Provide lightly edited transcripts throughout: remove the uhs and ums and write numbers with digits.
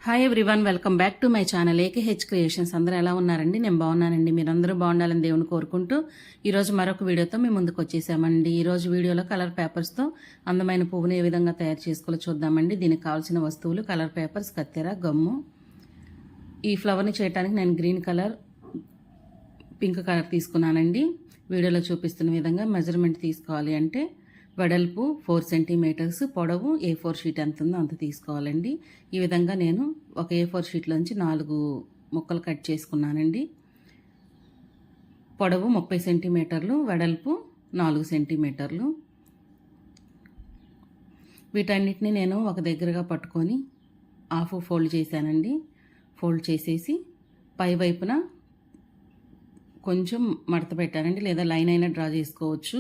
Hi everyone, welcome back to my channel AKH creations. అందరూ ఎలా ఉన్నారండి? నేను బాగున్నానండి. మీరందరూ బాగుండాలని దేవుని కోరుకుంటూ ఈరోజు మరొక వీడియోతో మేము ముందుకు వచ్చేసామండి. ఈరోజు వీడియోలో కలర్ పేపర్స్తో అందమైన పువ్వుని ఏ విధంగా తయారు చేసుకోవాలో చూద్దామండి. దీనికి కావాల్సిన వస్తువులు కలర్ పేపర్స్, కత్తెర, గమ్ము. ఈ ఫ్లవర్ని చేయడానికి నేను గ్రీన్ కలర్, పింక్ కలర్ తీసుకున్నానండి. వీడియోలో చూపిస్తున్న విధంగా మెజర్మెంట్ తీసుకోవాలి అంటే వెడల్పు 4 సెంటీమీటర్స్, పొడవు A4 షీట్ ఎంత ఉందో అంత తీసుకోవాలండి. ఈ విధంగా నేను ఒక A4 షీట్లోంచి 4 ముక్కలు కట్ చేసుకున్నానండి. పొడవు 30 సెంటీమీటర్లు, వెడల్పు 4 సెంటీమీటర్లు. వీటన్నిటిని నేను ఒక దగ్గరగా పట్టుకొని హాఫ్ ఫోల్డ్ చేశానండి. ఫోల్డ్ చేసేసి పై వైపున కొంచెం మడత పెట్టానండి, లేదా లైన్ అయినా డ్రా చేసుకోవచ్చు.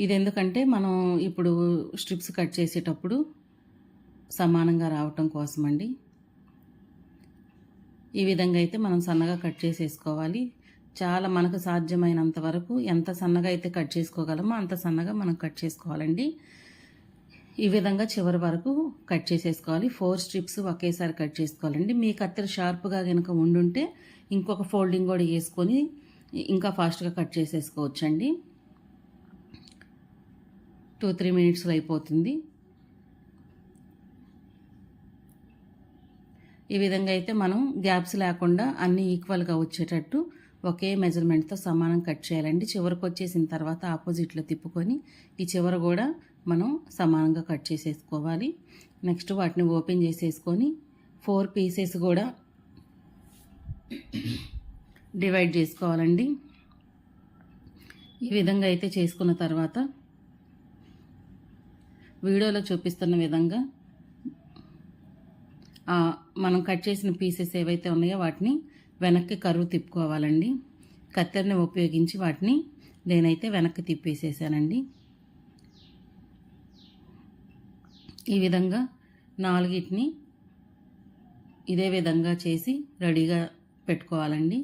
ఇది ఎందుకంటే మనం ఇప్పుడు స్ట్రిప్స్ కట్ చేసేటప్పుడు సమానంగా రావటం కోసమండి. ఈ విధంగా అయితే మనం సన్నగా కట్ చేసేసుకోవాలి. చాలా మనకు సాధ్యమైనంత వరకు ఎంత సన్నగా అయితే కట్ చేసుకోగలమో అంత సన్నగా మనం కట్ చేసుకోవాలండి. ఈ విధంగా చివరి వరకు కట్ చేసేసుకోవాలి. 4 స్ట్రిప్స్ ఒకేసారి కట్ చేసుకోవాలండి. మీ కత్తెర షార్ప్గా కనుక ఉండుంటే ఇంకొక ఫోల్డింగ్ కూడా వేసుకొని ఇంకా ఫాస్ట్గా కట్ చేసేసుకోవచ్చండి. 2-3 మినిట్స్లో అయిపోతుంది. ఈ విధంగా అయితే మనం గ్యాప్స్ లేకుండా అన్నీ ఈక్వల్గా వచ్చేటట్టు ఒకే మెజర్మెంట్తో సమానం కట్ చేయాలండి. చివరికి వచ్చేసిన తర్వాత ఆపోజిట్లో తిప్పుకొని ఈ చివర కూడా మనం సమానంగా కట్ చేసేసుకోవాలి. నెక్స్ట్ వాటిని ఓపెన్ చేసేసుకొని 4 పీసెస్ కూడా డివైడ్ చేసుకోవాలండి. ఈ విధంగా అయితే చేసుకున్న తర్వాత వీడియోలో చూపిస్తున్న విధంగా మనం కట్ చేసిన పీసెస్ ఏవైతే ఉన్నాయో వాటిని వెనక్కి కరువు తిప్పుకోవాలండి. కత్తెరని ఉపయోగించి వాటిని నేనైతే వెనక్కి తిప్పేసేసానండి. ఈ విధంగా 4ని ఇదే విధంగా చేసి రెడీగా పెట్టుకోవాలండి.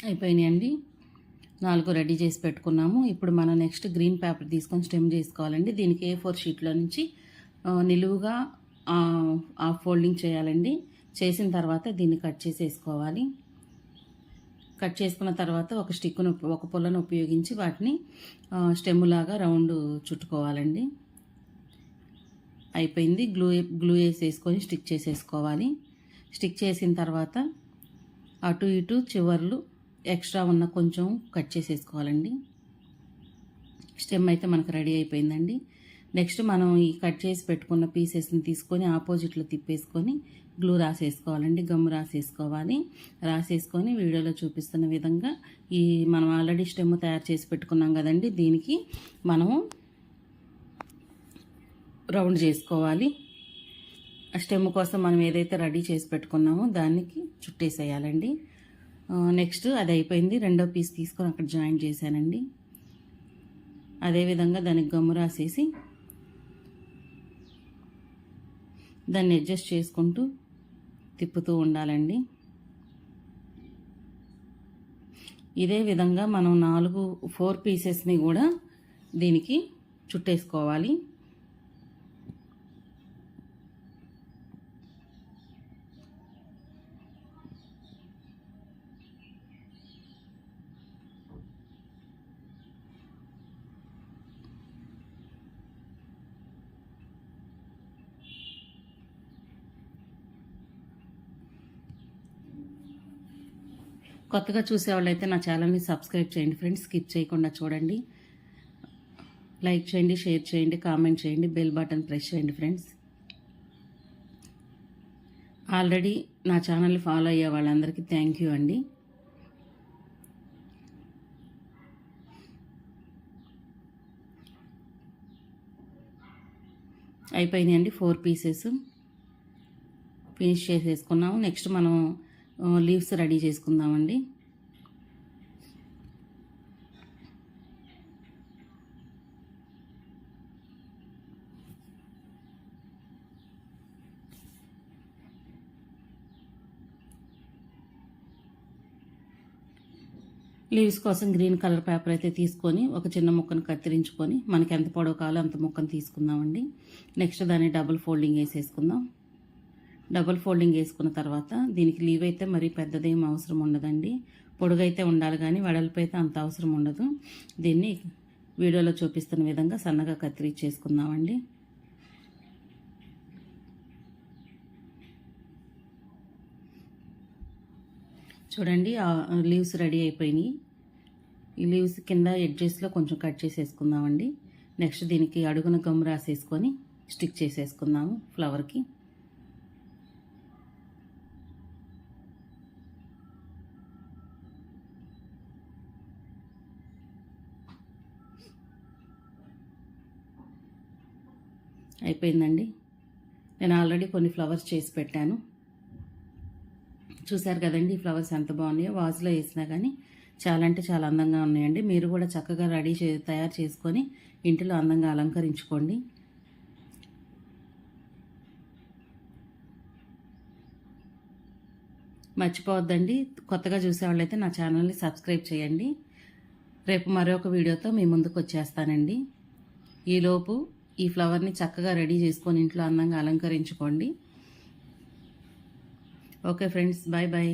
అయిపోయినాయండి. 4 రెడీ చేసి పెట్టుకున్నాము. ఇప్పుడు మనం నెక్స్ట్ గ్రీన్ పేపర్ తీసుకొని స్టెమ్ చేసుకోవాలండి. దీనికి A4 షీట్లో నుంచి నిలువుగా ఫోల్డింగ్ చేయాలండి. చేసిన తర్వాత దీన్ని కట్ చేసేసుకోవాలి. కట్ చేసుకున్న తర్వాత ఒక పుల్లను ఉపయోగించి వాటిని స్టెమ్ లాగా రౌండ్ చుట్టుకోవాలండి. అయిపోయింది. గ్లూ వేసేసుకొని స్టిక్ చేసేసుకోవాలి. స్టిక్ చేసిన తర్వాత అటు ఇటు చివర్లు ఎక్స్ట్రా ఉన్న కొంచెం కట్ చేసేసుకోవాలండి. స్టెమ్ అయితే మనకు రెడీ అయిపోయిందండి. నెక్స్ట్ మనం ఈ కట్ చేసి పెట్టుకున్న పీసెస్ని తీసుకొని ఆపోజిట్లో తిప్పేసుకొని గ్లూ రాసేసుకోవాలండి. గమ్ము రాసేసుకొని వీడియోలో చూపిస్తున్న విధంగా మనం ఆల్రెడీ స్టెమ్ తయారు చేసి పెట్టుకున్నాం కదండి, దీనికి మనము రౌండ్ చేసుకోవాలి. స్టెమ్ కోసం మనం ఏదైతే రెడీ చేసి పెట్టుకున్నామో దానికి చుట్టేసేయాలండి. నెక్స్ట్ అది అయిపోయింది. రెండో పీస్ తీసుకొని అక్కడ జాయిన్ చేశానండి. అదేవిధంగా దానికి గమ్ము రాసేసి దాన్ని అడ్జస్ట్ చేసుకుంటూ తిప్పుతూ ఉండాలండి. ఇదే విధంగా మనం 4 పీసెస్ని కూడా దీనికి చుట్టేసుకోవాలి. కొత్తగా చూసేవాళ్ళైతే నా ఛానల్ని సబ్స్క్రైబ్ చేయండి ఫ్రెండ్స్. స్కిప్ చేయకుండా చూడండి. లైక్ చేయండి, షేర్ చేయండి, కామెంట్ చేయండి, బెల్ బటన్ ప్రెస్ చేయండి ఫ్రెండ్స్. ఆల్రెడీ నా ఛానల్ని ఫాలో అయ్యే వాళ్ళందరికీ థ్యాంక్ యూ అండి. అయిపోయినాయండి. 4 పీసెస్ ఫినిష్ చేసేసుకున్నాము. నెక్స్ట్ మనం లీవ్స్ రెడీ చేసుకుందామండి. లీవ్స్ కోసం గ్రీన్ కలర్ పేపర్ అయితే తీసుకొని ఒక చిన్న ముక్కను కత్తిరించుకొని మనకి ఎంత పొడవు కావాలో అంత ముక్కను తీసుకుందామండి. నెక్స్ట్ దాన్ని డబుల్ ఫోల్డింగ్ వేసేసుకుందాం. డబుల్ ఫోల్డింగ్ వేసుకున్న తర్వాత దీనికి లీవ్ అయితే మరీ పెద్దదేం అవసరం ఉండదండి. పొడుగైతే ఉండాలి కానీ వెడల్పు అయితే అంత అవసరం ఉండదు. దీన్ని వీడియోలో చూపిస్తున్న విధంగా సన్నగా కత్తిరించేసుకుందామండి. చూడండి లీవ్స్ రెడీ అయిపోయినాయి. ఈ లీవ్స్ కింద ఎడ్జెస్లో కొంచెం కట్ చేసేసుకుందామండి. నెక్స్ట్ దీనికి అడుగున గమ్ రాసేసుకొని స్టిక్ చేసేసుకుందాము ఫ్లవర్కి. అయిపోయిందండి. నేను ఆల్రెడీ కొన్ని ఫ్లవర్స్ చేసి పెట్టాను. చూశారు కదండి ఈ ఫ్లవర్స్ ఎంత బాగున్నాయో. వాజ్లో వేసినా కానీ చాలా అంటే చాలా అందంగా ఉన్నాయండి. మీరు కూడా చక్కగా తయారు చేసుకొని ఇంటిలో అందంగా అలంకరించుకోండి. మర్చిపోవద్దండి, కొత్తగా చూసేవాళ్ళైతే నా ఛానల్ని సబ్స్క్రైబ్ చేయండి. రేపు మరొక వీడియోతో మీ ముందుకు వచ్చేస్తానండి. ఈలోపు ఈ ఫ్లవర్ని చక్కగా రెడీ చేసుకొని ఇంట్లో అందంగా అలంకరించుకోండి. Okay friends, bye bye.